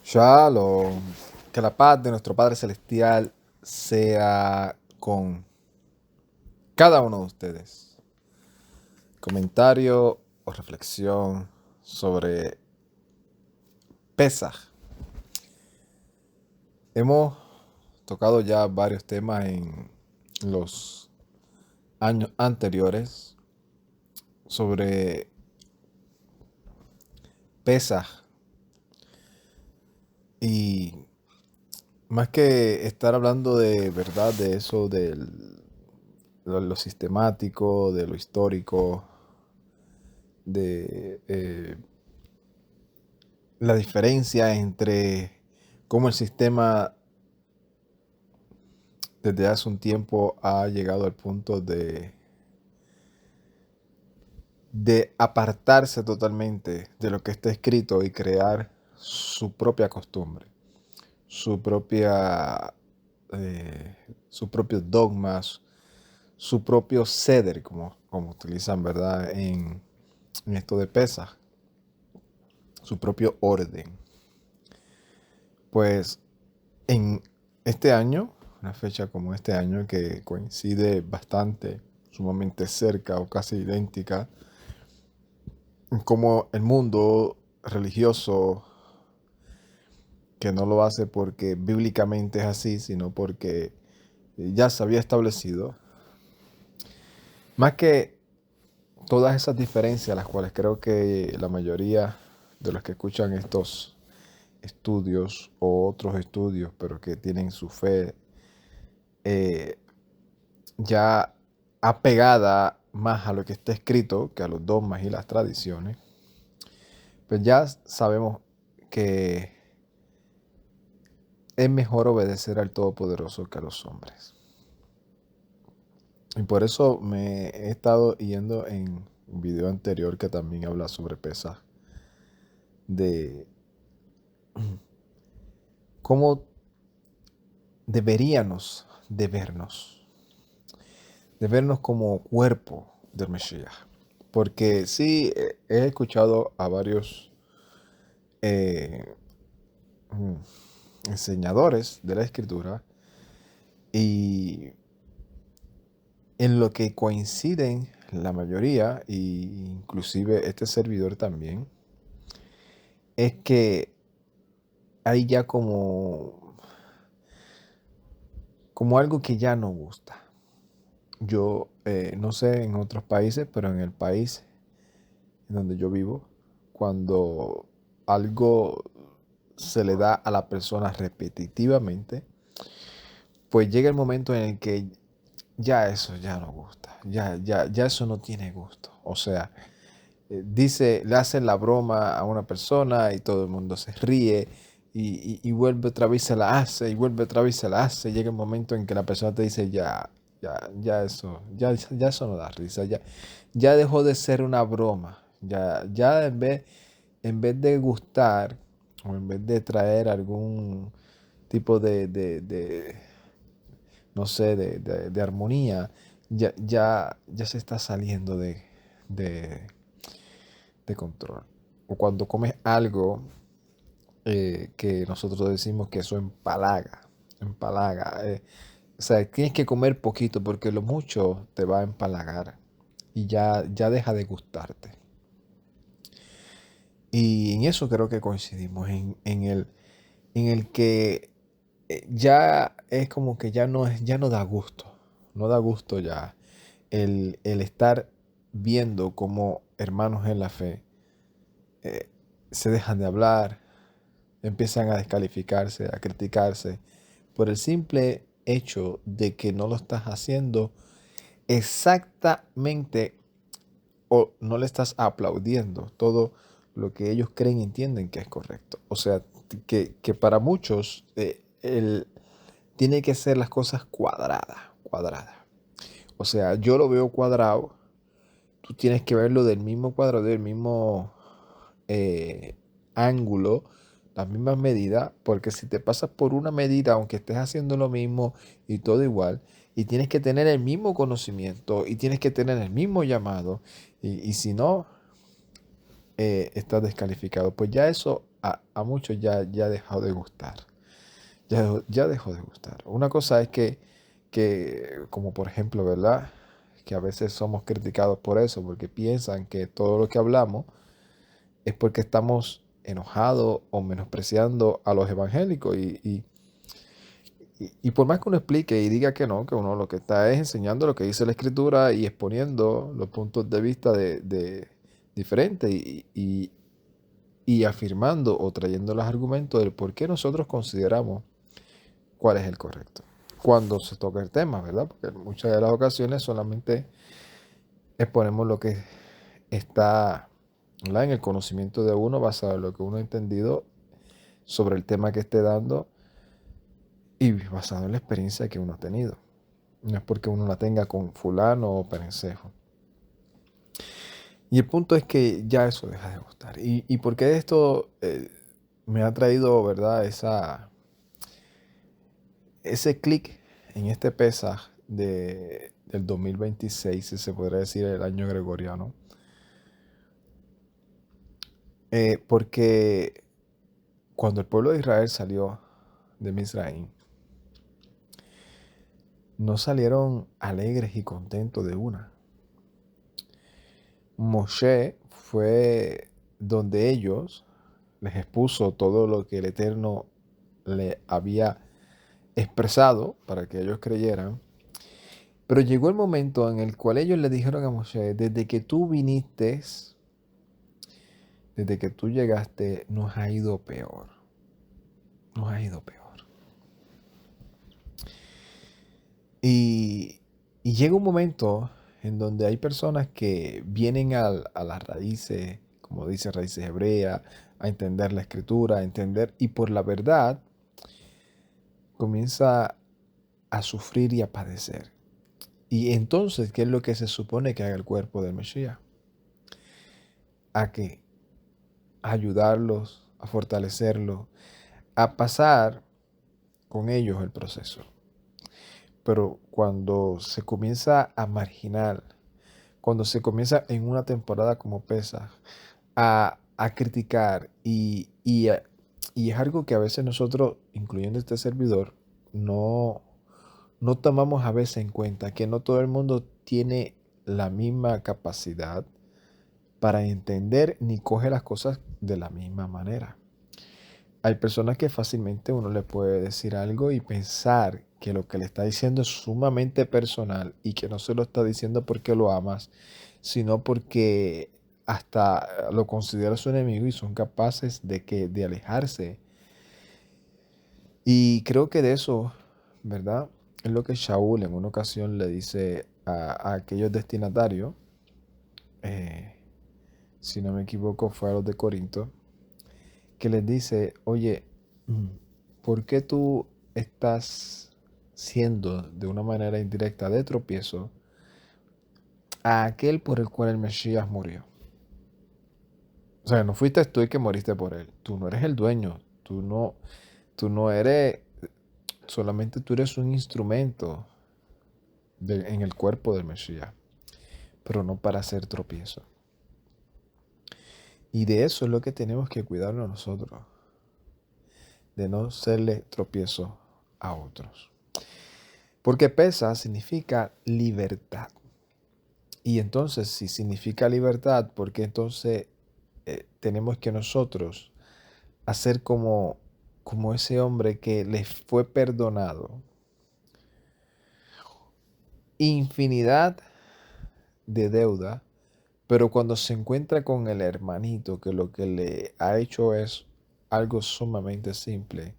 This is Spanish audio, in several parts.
Shalom. Que la paz de nuestro Padre Celestial sea con cada uno de ustedes. Comentario o reflexión sobre Pesaj. Hemos tocado ya varios temas en los años anteriores sobre Pesaj. Y más que estar hablando de verdad de eso, de lo sistemático, de lo histórico, de la diferencia entre cómo el sistema desde hace un tiempo ha llegado al punto de apartarse totalmente de lo que está escrito y crear su propia costumbre, su propia, sus propios dogmas, su propio ceder, como utilizan, ¿verdad? En esto de Pesaj, su propio orden. Pues en este año, una fecha como este año que coincide bastante, sumamente cerca o casi idéntica, como el mundo religioso, que no lo hace porque bíblicamente es así, sino porque ya se había establecido, más que todas esas diferencias, las cuales creo que la mayoría de los que escuchan estos estudios o otros estudios, pero que tienen su fe eh, ya apegada más a lo que está escrito que a los dogmas y las tradiciones, pues ya sabemos que es mejor obedecer al Todopoderoso que a los hombres. Y por eso me he estado yendo en un video anterior que también habla sobre Pesaj, de cómo deberíamos de vernos como cuerpo del Mesías. Porque sí, he escuchado a varios eh, enseñadores de la escritura y en lo que coinciden la mayoría, e inclusive este servidor también, es que hay ya como algo que ya no gusta. Yo no sé en otros países, pero en el país en donde yo vivo, cuando algo se le da a la persona repetitivamente, pues llega el momento en el que ya eso ya no gusta, ya eso no tiene gusto. O sea, dice, le hacen la broma a una persona y todo el mundo se ríe y vuelve otra vez se la hace y vuelve otra vez se la hace. Llega el momento en que la persona te dice, ya eso no da risa, ya dejó de ser una broma, ya en vez de gustar o en vez de traer algún tipo de no sé, de armonía, ya se está saliendo de, de control. O cuando comes algo que nosotros decimos que eso empalaga. O sea, tienes que comer poquito porque lo mucho te va a empalagar y ya deja de gustarte. Y en eso creo que coincidimos, en el que ya es como que ya no da gusto, no da gusto ya el estar viendo como hermanos en la fe eh, se dejan de hablar, empiezan a descalificarse, a criticarse, por el simple hecho de que no lo estás haciendo exactamente o no le estás aplaudiendo todo lo que ellos creen y entienden que es correcto. O sea, que para muchos tiene que ser las cosas cuadradas. O sea, yo lo veo cuadrado, tú tienes que verlo del mismo cuadrado, del mismo eh, ángulo, las mismas medidas, porque si te pasas por una medida, aunque estés haciendo lo mismo y todo igual, y tienes que tener el mismo conocimiento y tienes que tener el mismo llamado, y si no, estás descalificado. Pues ya eso a muchos ya ha dejado de gustar. Ya dejó de gustar. Una cosa es como por ejemplo, ¿verdad? Que a veces somos criticados por eso, porque piensan que todo lo que hablamos es porque estamos enojados o menospreciando a los evangélicos. Y por más que uno explique y diga que no, que uno lo que está es enseñando lo que dice la Escritura y exponiendo los puntos de vista de diferentes y afirmando o trayendo los argumentos del por qué nosotros consideramos cuál es el correcto. Cuando se toca el tema, ¿verdad? Porque en muchas de las ocasiones solamente exponemos lo que está, ¿verdad?, en el conocimiento de uno, basado en lo que uno ha entendido sobre el tema que esté dando y basado en la experiencia que uno ha tenido. No es porque uno la tenga con fulano o perencejo. Y el punto es que ya eso deja de gustar. ¿Y por qué esto me ha traído, ¿verdad?, ese clic en este Pesaj del 2026, si se podría decir el año gregoriano? Porque cuando el pueblo de Israel salió de Misraim, no salieron alegres y contentos de una. Moshe fue donde ellos, les expuso todo lo que el Eterno le había expresado para que ellos creyeran. Pero llegó el momento en el cual ellos le dijeron a Moshe: desde que tú viniste, desde que tú llegaste, nos ha ido peor. Nos ha ido peor. Y llega un momento en donde hay personas que vienen a las raíces, como dice raíces hebreas, a entender la escritura, a entender, y por la verdad comienza a sufrir y a padecer. Y entonces, ¿qué es lo que se supone que haga el cuerpo del Mesías? ¿A qué? A ayudarlos, a fortalecerlos, a pasar con ellos el proceso. Pero cuando se comienza a marginar, cuando se comienza en una temporada como Pesaj a criticar y es algo que a veces nosotros, incluyendo este servidor, no tomamos a veces en cuenta, que no todo el mundo tiene la misma capacidad para entender ni coge las cosas de la misma manera. Hay personas que fácilmente uno le puede decir algo y pensar que lo que le está diciendo es sumamente personal y que no se lo está diciendo porque lo amas, sino porque hasta lo considera su enemigo y son capaces de alejarse. Y creo que de eso, ¿verdad?, es lo que Shaul en una ocasión le dice a aquellos destinatarios, eh, si no me equivoco fue a los de Corinto, que les dice: oye, ¿por qué tú estás siendo de una manera indirecta de tropiezo a aquel por el cual el Mesías murió? O sea, no fuiste tú el que moriste por él. Tú no eres el dueño. Tú no eres, solamente tú eres un instrumento en el cuerpo del Mesías, pero no para hacer tropiezo. Y de eso es lo que tenemos que cuidarnos nosotros, de no serle tropiezo a otros. Porque pesa significa libertad. Y entonces, si significa libertad, ¿por qué entonces tenemos que nosotros hacer como ese hombre que le fue perdonado infinidad de deuda, pero cuando se encuentra con el hermanito que lo que le ha hecho es algo sumamente simple,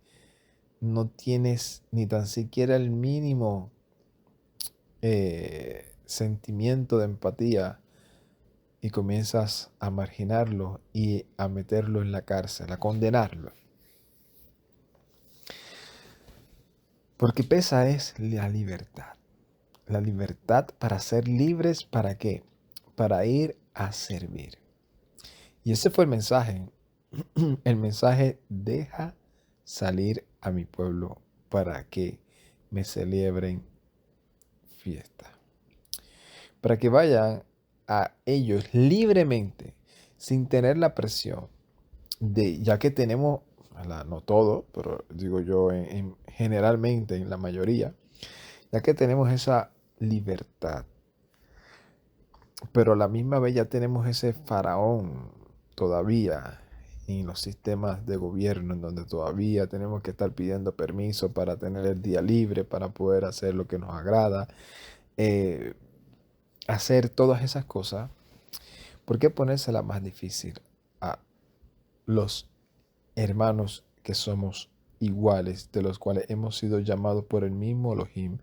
no tienes ni tan siquiera el mínimo sentimiento de empatía y comienzas a marginarlo y a meterlo en la cárcel, a condenarlo? Porque pesa es la libertad. La libertad para ser libres, ¿para qué? Para ir a servir. Y ese fue el mensaje. El mensaje: deja salir a mi pueblo para que me celebren fiesta. Para que vayan a ellos libremente, sin tener la presión ya que tenemos, ¿verdad? No todo, pero digo yo generalmente en la mayoría, ya que tenemos esa libertad, pero a la misma vez ya tenemos ese faraón todavía en los sistemas de gobierno, en donde todavía tenemos que estar pidiendo permiso para tener el día libre, para poder hacer lo que nos agrada, eh, hacer todas esas cosas. ¿Por qué ponérsela más difícil a los hermanos que somos iguales, de los cuales hemos sido llamados por el mismo Elohim,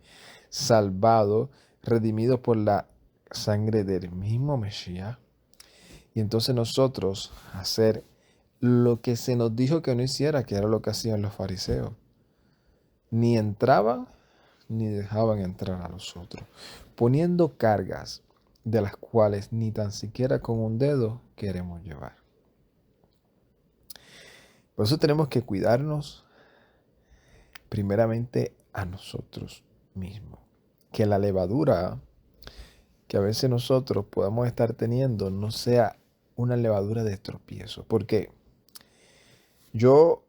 salvados, redimidos por la sangre del mismo Mesías? Y entonces nosotros hacer lo que se nos dijo que no hiciera, que era lo que hacían los fariseos. Ni entraban ni dejaban entrar a los otros, poniendo cargas de las cuales ni tan siquiera con un dedo queremos llevar. Por eso tenemos que cuidarnos primeramente a nosotros mismos. Que la levadura que a veces nosotros podamos estar teniendo no sea una levadura de tropiezo. Porque yo,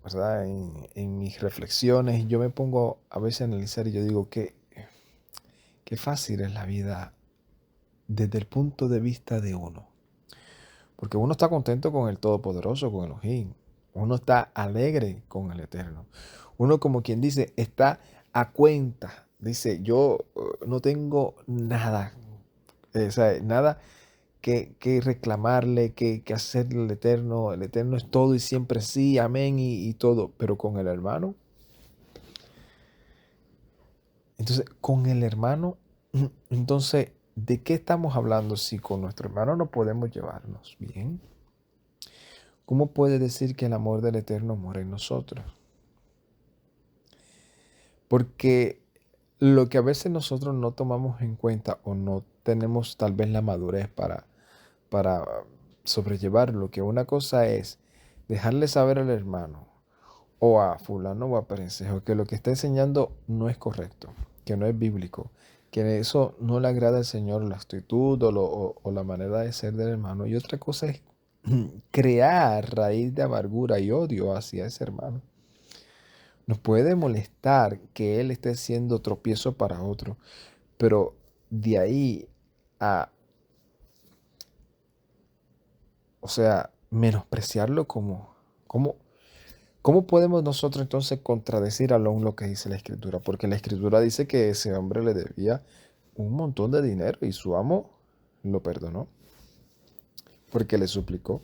¿verdad? En mis reflexiones, yo me pongo a veces a analizar y yo digo que qué fácil es la vida desde el punto de vista de uno. Porque uno está contento con el Todopoderoso, con Elohim. Uno está alegre con el Eterno. Uno, como quien dice, está a cuenta. Dice, yo no tengo nada, o sea, nada que reclamarle, que hacerle al Eterno. El Eterno es todo y siempre sí, amén y todo. Pero con el hermano, entonces, con el hermano, entonces, ¿de qué estamos hablando si con nuestro hermano no podemos llevarnos bien? ¿Cómo puede decir que el amor del Eterno mora en nosotros? Porque lo que a veces nosotros no tomamos en cuenta o no tenemos tal vez la madurez para sobrellevarlo, que una cosa es dejarle saber al hermano o a fulano o a perencejo que lo que está enseñando no es correcto, que no es bíblico, que eso no le agrada al Señor, la actitud o la manera de ser del hermano. Y otra cosa es crear raíz de amargura y odio hacia ese hermano. Nos puede molestar que él esté siendo tropiezo para otro, pero de ahí a, o sea, menospreciarlo ¿cómo podemos nosotros entonces contradecir a lo que dice la Escritura? Porque la Escritura dice que ese hombre le debía un montón de dinero y su amo lo perdonó porque le suplicó.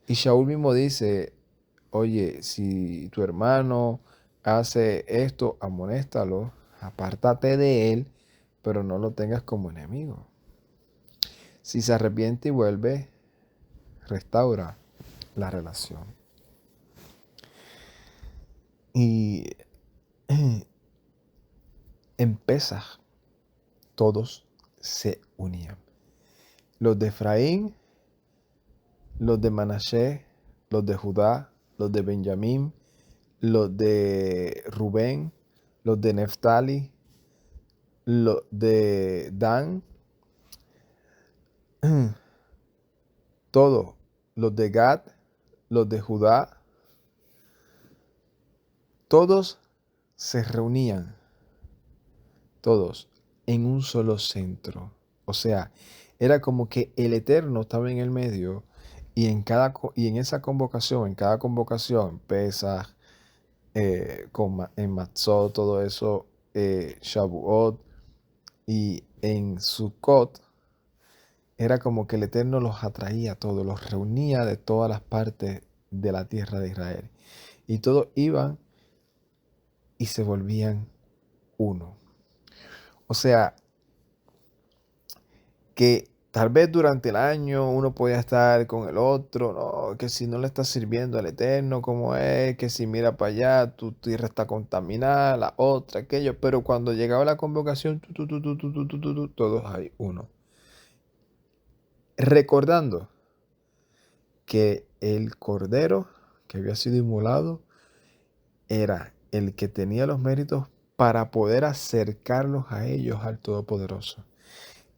Y Shaul mismo dice, oye, si tu hermano hace esto, amonéstalo, apártate de él, pero no lo tengas como enemigo. Si se arrepiente y vuelve, restaura la relación. Y en Pesaj todos se unían. Los de Efraín, los de Manasés, los de Judá, los de Benjamín, los de Rubén, los de Neftali, los de Dan, todos, los de Gad, los de Judá, todos se reunían, todos en un solo centro. O sea, era como que el Eterno estaba en el medio y en esa convocación, en cada convocación, Pesaj, en Matzot, todo eso, Shavuot, y en Sukkot, era como que el Eterno los atraía a todos, los reunía de todas las partes de la tierra de Israel. Y todos iban y se volvían uno. O sea, que tal vez durante el año uno podía estar con el otro, no, que si no le estás sirviendo al Eterno, como es, que si mira para allá, tu tierra está contaminada, la otra, aquello, pero cuando llegaba la convocación, todos hay uno. Recordando que el cordero que había sido inmolado era el que tenía los méritos para poder acercarlos a ellos al Todopoderoso.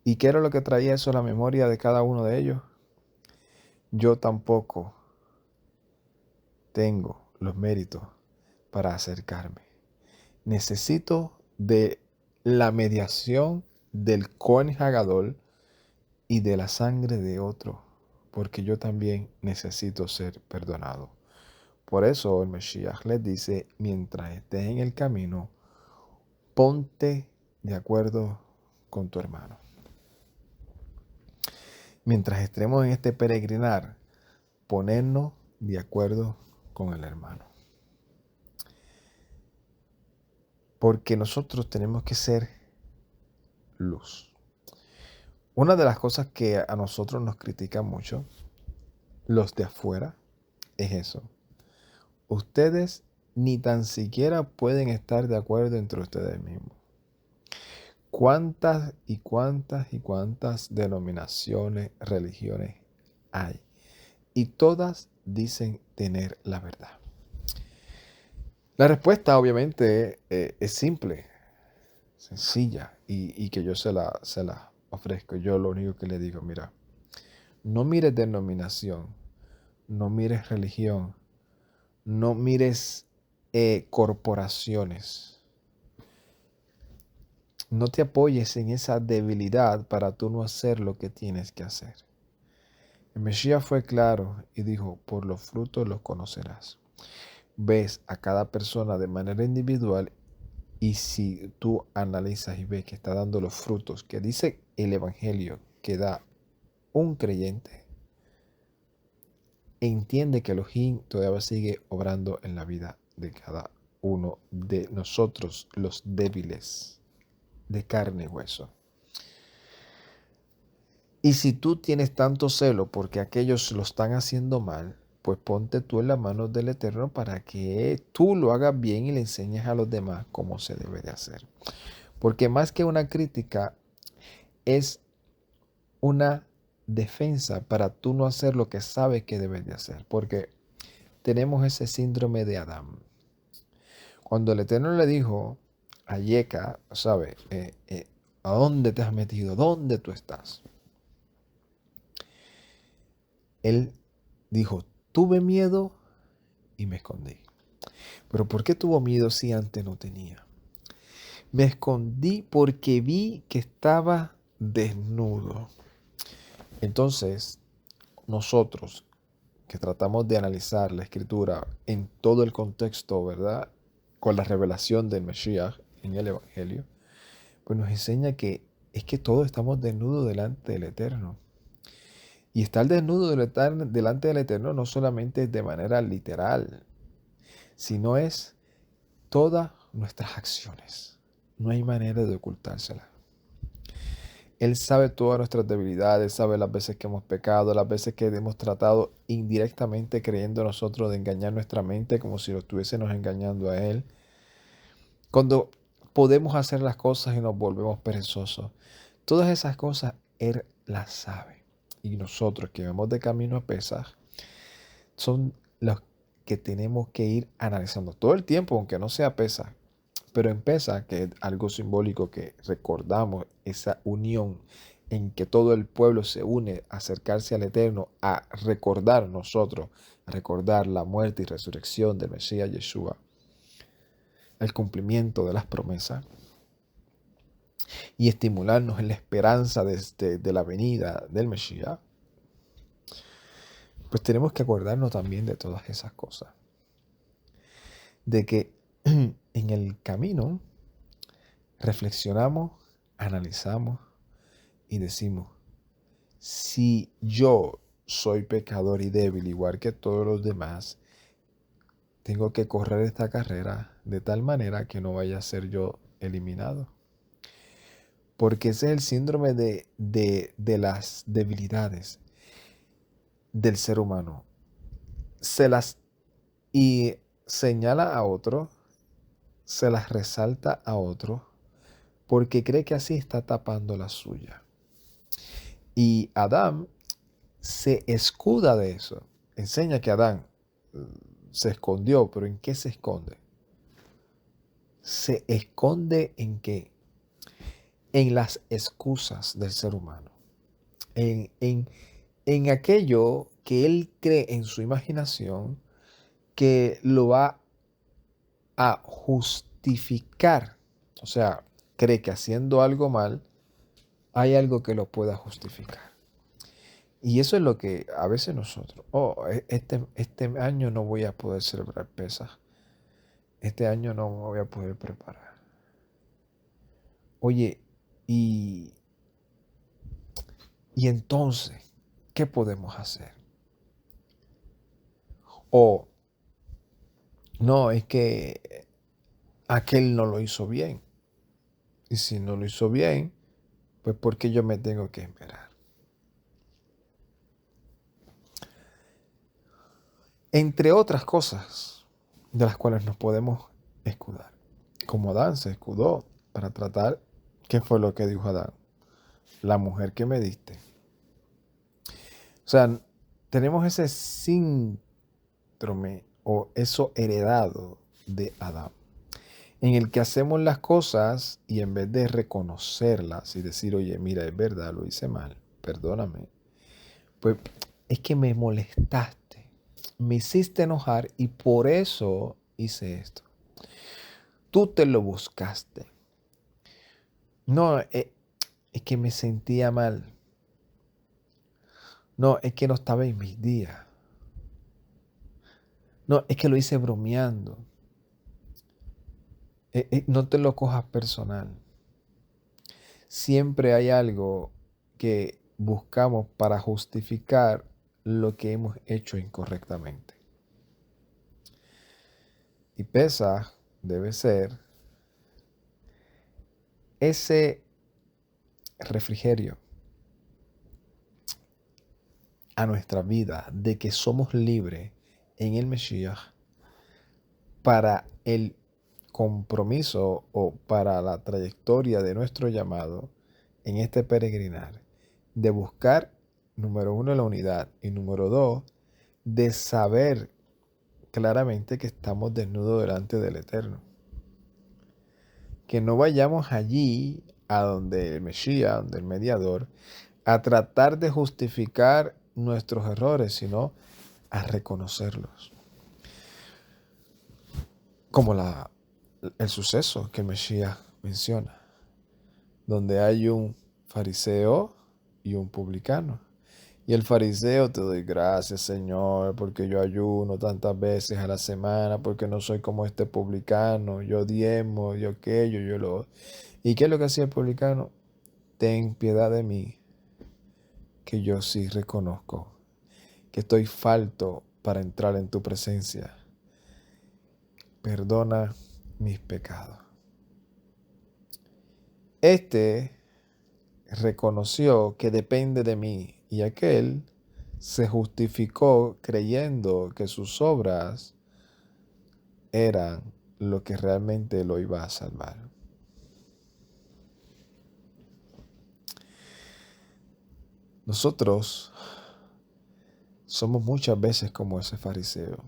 ¿Y qué era lo que traía eso a la memoria de cada uno de ellos? Yo tampoco tengo los méritos para acercarme. Necesito de la mediación del Cohen Hagadol y de la sangre de otro, porque yo también necesito ser perdonado. Por eso el Mesías les dice, mientras estés en el camino, ponte de acuerdo con tu hermano. Mientras estemos en este peregrinar, ponernos de acuerdo con el hermano. Porque nosotros tenemos que ser luz. Una de las cosas que a nosotros nos critican mucho, los de afuera, es eso. Ustedes ni tan siquiera pueden estar de acuerdo entre ustedes mismos. ¿Cuántas y cuántas y cuántas denominaciones, religiones hay? Y todas dicen tener la verdad. La respuesta obviamente es simple, sencilla, y que yo se la ofrezco. Yo lo único que le digo, mira, no mires denominación, no mires religión, no mires corporaciones. No te apoyes en esa debilidad para tú no hacer lo que tienes que hacer. El Mesías fue claro y dijo, por los frutos los conocerás. Ves a cada persona de manera individual y si tú analizas y ves que está dando los frutos que dice el Evangelio que da un creyente, entiende que Elohim todavía sigue obrando en la vida de cada uno de nosotros, los débiles, de carne y hueso. Y si tú tienes tanto celo porque aquellos lo están haciendo mal, pues ponte tú en las manos del Eterno para que tú lo hagas bien y le enseñes a los demás cómo se debe de hacer. Porque más que una crítica, es una defensa para tú no hacer lo que sabes que debes de hacer. Porque tenemos ese síndrome de Adán. Cuando el Eterno le dijo a Yeca, ¿sabes? ¿A dónde te has metido? ¿Dónde tú estás? Él dijo, tuve miedo y me escondí. ¿Pero por qué tuvo miedo si antes no tenía? Me escondí porque vi que estaba desnudo. Entonces, nosotros que tratamos de analizar la escritura en todo el contexto, ¿verdad? Con la revelación del Mesías en el Evangelio, pues nos enseña que es que todos estamos desnudos delante del Eterno. Y estar desnudo delante del Eterno no solamente es de manera literal, sino es todas nuestras acciones. No hay manera de ocultárselas. Él sabe todas nuestras debilidades, sabe las veces que hemos pecado, las veces que hemos tratado indirectamente creyendo nosotros de engañar nuestra mente como si lo estuviésemos engañando a Él. Cuando podemos hacer las cosas y nos volvemos perezosos. Todas esas cosas Él las sabe. Y nosotros que vamos de camino a Pesaj, son los que tenemos que ir analizando todo el tiempo, aunque no sea Pesaj. Pero en Pesaj, que es algo simbólico que recordamos esa unión en que todo el pueblo se une a acercarse al Eterno, a recordar nosotros, a recordar la muerte y resurrección del Mesías Yeshua, el cumplimiento de las promesas y estimularnos en la esperanza de la venida del Mesías, pues tenemos que acordarnos también de todas esas cosas. De que en el camino reflexionamos, analizamos y decimos, si yo soy pecador y débil igual que todos los demás, tengo que correr esta carrera de tal manera que no vaya a ser yo eliminado. Porque ese es el síndrome de las debilidades del ser humano. Y señala a otro, se las resalta a otro, porque cree que así está tapando la suya. Y Adán se escuda de eso. Enseña que Adán se escondió, pero ¿en qué se esconde? Se esconde en qué? En las excusas del ser humano. En aquello que él cree en su imaginación que lo va a justificar. O sea, cree que haciendo algo mal, hay algo que lo pueda justificar. Y eso es lo que a veces nosotros, este año no voy a poder celebrar pesas. Este año no me voy a poder preparar. Oye, y, y entonces, ¿qué podemos hacer? O, no, es que aquel no lo hizo bien. Y si no lo hizo bien, pues ¿por qué yo me tengo que esperar? Entre otras cosas de las cuales nos podemos escudar. Como Adán se escudó para tratar, ¿qué fue lo que dijo Adán? La mujer que me diste. O sea, tenemos ese síndrome o eso heredado de Adán, en el que hacemos las cosas y en vez de reconocerlas y decir, oye, mira, es verdad, lo hice mal, perdóname, pues es que me molestaste, me hiciste enojar y por eso hice esto. Tú te lo buscaste. No, es que me sentía mal. No, es que no estaba en mis días. No, es que lo hice bromeando. No te lo cojas personal. Siempre hay algo que buscamos para justificar lo que hemos hecho incorrectamente. Y Pesaj debe ser ese refrigerio a nuestra vida de que somos libres en el Mesías para el compromiso o para la trayectoria de nuestro llamado en este peregrinar, de buscar, número uno, la unidad y número dos, de saber claramente que estamos desnudos delante del Eterno. Que no vayamos allí a donde el Mesías, donde el mediador, a tratar de justificar nuestros errores, sino a reconocerlos. Como el suceso que el Mesías menciona, donde hay un fariseo y un publicano. Y el fariseo, te doy gracias, Señor, porque yo ayuno tantas veces a la semana, porque no soy como este publicano, yo diezmo, yo aquello, yo lo... ¿Y qué es lo que hacía el publicano? Ten piedad de mí, que yo sí reconozco que estoy falto para entrar en tu presencia. Perdona mis pecados. Este reconoció que depende de mí y aquel se justificó creyendo que sus obras eran lo que realmente lo iba a salvar. Nosotros somos muchas veces como ese fariseo.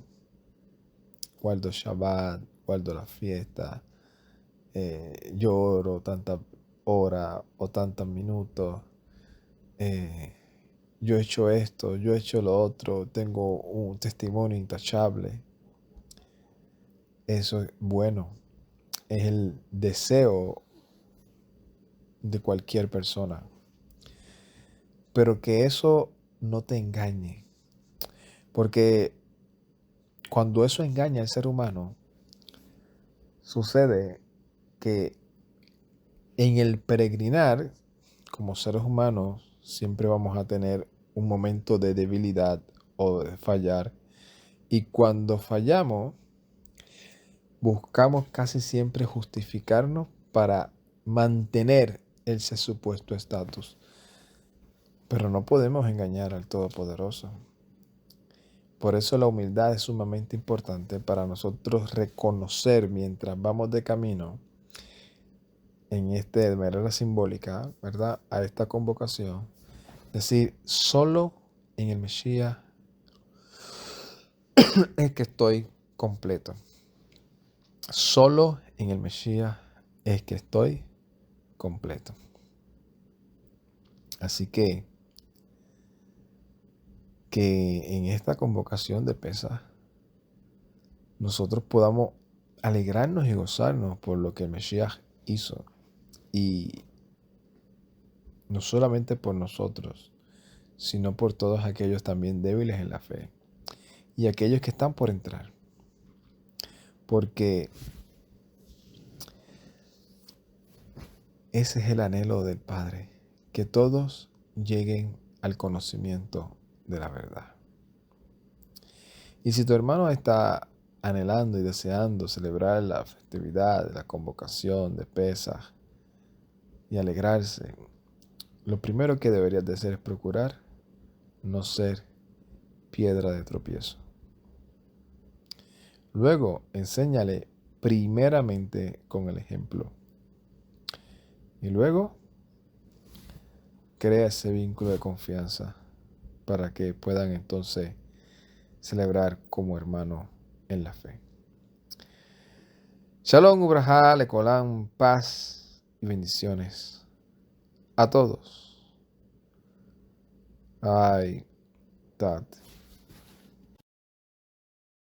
Guardo Shabbat, guardo la fiesta, lloro tantas horas o tantos minutos. Yo he hecho esto, yo he hecho lo otro, tengo un testimonio intachable. Eso es bueno, es el deseo de cualquier persona. Pero que eso no te engañe. Porque cuando eso engaña al ser humano, sucede que en el peregrinar, como seres humanos, siempre vamos a tener un momento de debilidad o de fallar. Y cuando fallamos, buscamos casi siempre justificarnos para mantener ese supuesto estatus. Pero no podemos engañar al Todopoderoso. Por eso la humildad es sumamente importante para nosotros reconocer mientras vamos de camino de manera simbólica, ¿verdad? A esta convocación. Decir, solo en el Mesías es que estoy completo. Solo en el Mesías es que estoy completo. Así que en esta convocación de Pesaj nosotros podamos alegrarnos y gozarnos por lo que el Mesías hizo. Y no solamente por nosotros, sino por todos aquellos también débiles en la fe y aquellos que están por entrar. Porque ese es el anhelo del Padre, que todos lleguen al conocimiento de la verdad. Y si tu hermano está anhelando y deseando celebrar la festividad de la convocación de Pesaj y alegrarse, lo primero que deberías de hacer es procurar no ser piedra de tropiezo. Luego, enséñale primeramente con el ejemplo. Y luego, crea ese vínculo de confianza para que puedan entonces celebrar como hermano en la fe. Shalom, Ubrajá, Lecolán, paz y bendiciones a todos. Ay, Tat.